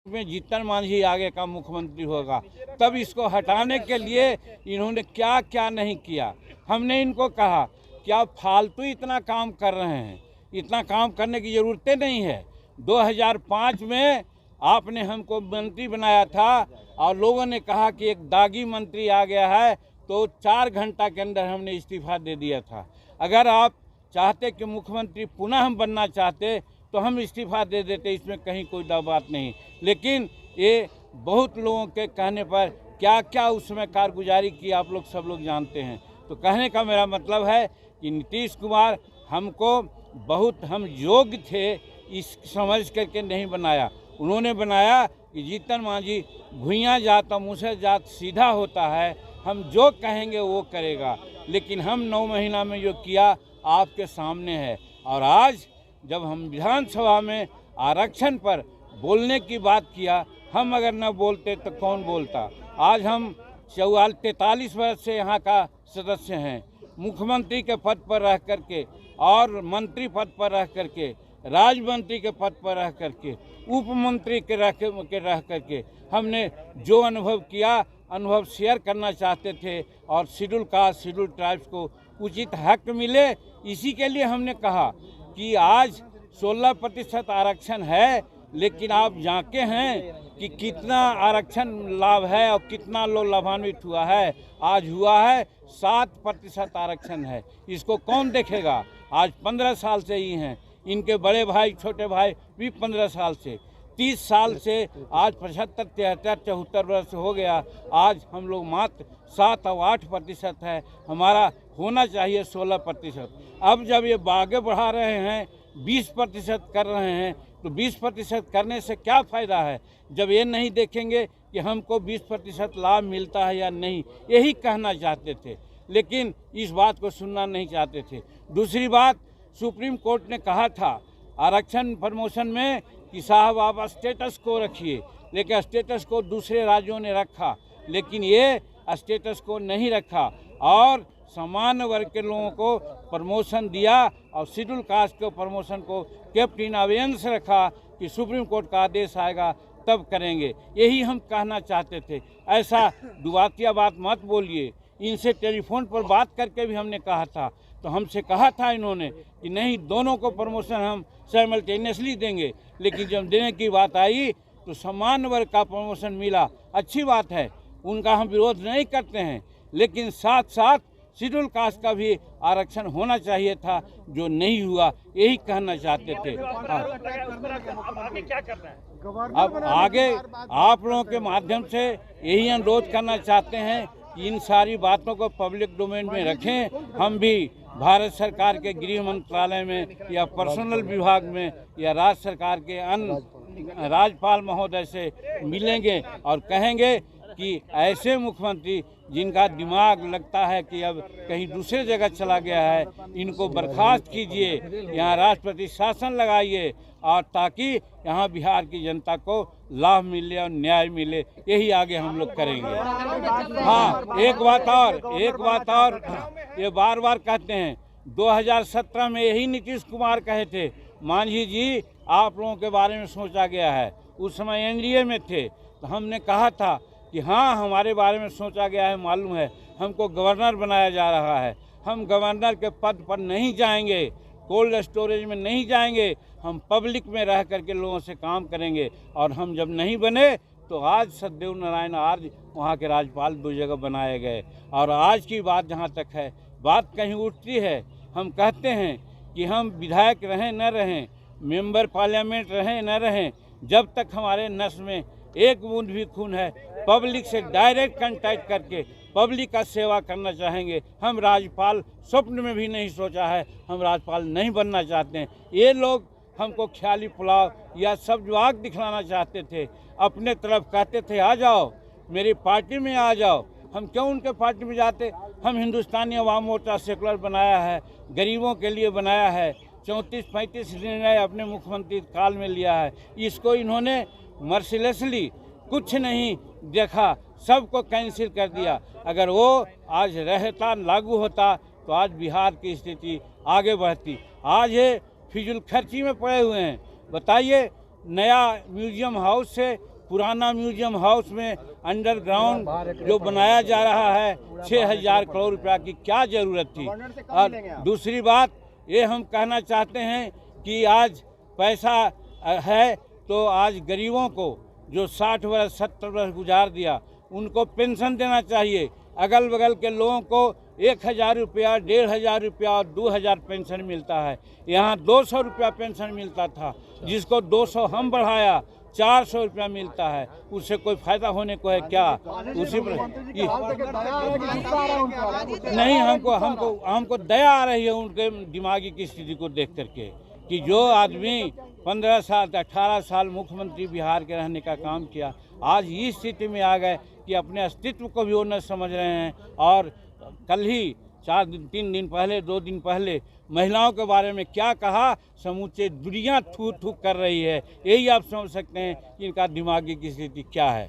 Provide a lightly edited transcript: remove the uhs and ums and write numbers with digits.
में जीतन मांझी आगे का मुख्यमंत्री होगा, तब इसको हटाने के लिए इन्होंने क्या क्या नहीं किया। हमने इनको कहा कि आप फालतू इतना काम कर रहे हैं, इतना काम करने की ज़रूरतें नहीं है। 2005 में आपने हमको मंत्री बनाया था और लोगों ने कहा कि एक दागी मंत्री आ गया है, तो 4 घंटा के अंदर हमने इस्तीफा दे दिया था। अगर आप चाहते कि मुख्यमंत्री पुनः हम बनना चाहते तो हम इस्तीफा दे देते, इसमें कहीं कोई दो बात नहीं। लेकिन ये बहुत लोगों के कहने पर क्या क्या उसमें कारगुजारी की आप लोग सब लोग जानते हैं। तो कहने का मेरा मतलब है कि नीतीश कुमार हमको बहुत हम योग्य थे इस समझ करके नहीं बनाया। उन्होंने बनाया कि जीतन मांझी भुइयाँ जात और मुँह जात सीधा होता है, हम जो कहेंगे वो करेगा। लेकिन हम 9 महीना में जो किया आपके सामने है। और आज जब हम विधानसभा में आरक्षण पर बोलने की बात किया, हम अगर न बोलते तो कौन बोलता। आज हम 43 वर्ष से यहाँ का सदस्य हैं, मुख्यमंत्री के पद पर रह करके और मंत्री पद पर रह करके, राज्य मंत्री के पद पर रह करके, उप मंत्री के रह करके हमने जो अनुभव किया, अनुभव शेयर करना चाहते थे और शेड्यूल कास्ट शेड्यूल ट्राइब्स को उचित हक मिले। इसी के लिए हमने कहा कि आज 16% आरक्षण है, लेकिन आप जानते हैं कि कितना आरक्षण लाभ है और कितना लोग लाभान्वित हुआ है। आज हुआ है 7% आरक्षण है, इसको कौन देखेगा। आज 15 साल से ही हैं, इनके बड़े भाई छोटे भाई भी 15 साल से, 30 साल से आज 75, 73, 74 वर्ष हो गया। आज हम लोग मात्र 7 और 8% है, हमारा होना चाहिए 16%। अब जब ये आगे बढ़ा रहे हैं 20% कर रहे हैं, तो 20% करने से क्या फ़ायदा है जब ये नहीं देखेंगे कि हमको 20% लाभ मिलता है या नहीं। यही कहना चाहते थे, लेकिन इस बात को सुनना नहीं चाहते थे। दूसरी बात, सुप्रीम कोर्ट ने कहा था आरक्षण प्रमोशन में कि साहब आप स्टेटस को रखिए, लेकिन स्टेटस को दूसरे राज्यों ने रखा, लेकिन ये स्टेटस को नहीं रखा और सामान्य वर्ग के लोगों को प्रमोशन दिया और शेड्यूल कास्ट के प्रमोशन को केप्ट इन अबेयंस रखा कि सुप्रीम कोर्ट का आदेश आएगा तब करेंगे। यही हम कहना चाहते थे। ऐसा दुआतिया बात मत बोलिए। इनसे टेलीफोन पर बात करके भी हमने कहा था, तो हमसे कहा था इन्होंने कि नहीं, दोनों को प्रमोशन हम साइमल्टेनियसली देंगे। लेकिन जब देने की बात आई तो सामान्य वर्ग का प्रमोशन मिला, अच्छी बात है, उनका हम विरोध नहीं करते हैं, लेकिन साथ साथ शेड्यूल कास्ट का भी आरक्षण होना चाहिए था, जो नहीं हुआ। यही कहना चाहते थे। अब आगे आप लोगों के माध्यम से यही अनुरोध करना चाहते हैं कि इन सारी बातों को पब्लिक डोमेन में रखें। हम भी भारत सरकार के गृह मंत्रालय में या पर्सनल विभाग में या राज्य सरकार के अन्य राज्यपाल महोदय से मिलेंगे और कहेंगे कि ऐसे मुख्यमंत्री जिनका दिमाग लगता है कि अब कहीं दूसरे जगह चला गया है, इनको बर्खास्त कीजिए, यहाँ राष्ट्रपति शासन लगाइए और ताकि यहाँ बिहार की जनता को लाभ मिले और न्याय मिले। यही आगे हम लोग करेंगे। हाँ, एक बात और ये बार बार कहते हैं, 2017 में यही नीतीश कुमार कहे थे, मांझी जी आप लोगों के बारे में सोचा गया है। उस समय एनडीए में थे, तो हमने कहा था कि हाँ हमारे बारे में सोचा गया है, मालूम है, हमको गवर्नर बनाया जा रहा है। हम गवर्नर के पद पर नहीं जाएंगे, कोल्ड स्टोरेज में नहीं जाएंगे, हम पब्लिक में रह करके लोगों से काम करेंगे। और हम जब नहीं बने तो आज सत्यदेव नारायण आर्य वहाँ के राज्यपाल 2 जगह बनाए गए। और आज की बात जहाँ तक है, बात कहीं उठती है, हम कहते हैं कि हम विधायक रहें न रहें, मेंबर पार्लियामेंट रहें न रहें, जब तक हमारे नस में एक बूंद भी खून है, पब्लिक से डायरेक्ट कांटेक्ट करके पब्लिक का सेवा करना चाहेंगे। हम राज्यपाल स्वप्न में भी नहीं सोचा है, हम राज्यपाल नहीं बनना चाहते हैं। ये लोग हमको ख्याली पुलाव या सब जवाब दिखलाना चाहते थे, अपने तरफ कहते थे आ जाओ मेरी पार्टी में आ जाओ। हम क्यों उनके पार्टी में जाते। हम हिंदुस्तानी अवाम मोर्चा सेकुलर बनाया है, गरीबों के लिए बनाया है, 34-35 निर्णय अपने मुख्यमंत्री काल में लिया है। इसको इन्होंने मर्सिलेसली कुछ नहीं देखा, सबको कैंसिल कर दिया। अगर वो आज रहता, लागू होता, तो आज बिहार की स्थिति आगे बढ़ती। आज ये फिजूल खर्ची में पड़े हुए हैं। बताइए, नया म्यूजियम हाउस से पुराना म्यूजियम हाउस में अंडरग्राउंड जो बनाया जा रहा है 6,000 करोड़ रुपया की क्या ज़रूरत थी। और दूसरी बात ये हम कहना चाहते हैं कि आज पैसा है तो आज गरीबों को जो 60 वर्ष 70 वर्ष गुजार दिया उनको पेंशन देना चाहिए। अगल बगल के लोगों को 1,000 रुपया, 1,500 रुपया और 2,000 पेंशन मिलता है। यहाँ 200 रुपया पेंशन मिलता था, जिसको 200 हम बढ़ाया 400 रुपया मिलता है। उससे कोई फायदा होने को है क्या? उसी पर नहीं, हमको दया आ रही है उनके दिमागी की स्थिति को देख करके कि जो आदमी 15 साल 18 साल मुख्यमंत्री बिहार के रहने का काम किया, आज इस स्थिति में आ गए कि अपने अस्तित्व को भी वो न समझ रहे हैं। और कल ही 3 दिन पहले 2 दिन पहले महिलाओं के बारे में क्या कहा, समूचे दुनिया थू थू कर रही है। यही आप समझ सकते हैं कि इनका दिमागी की स्थिति क्या है।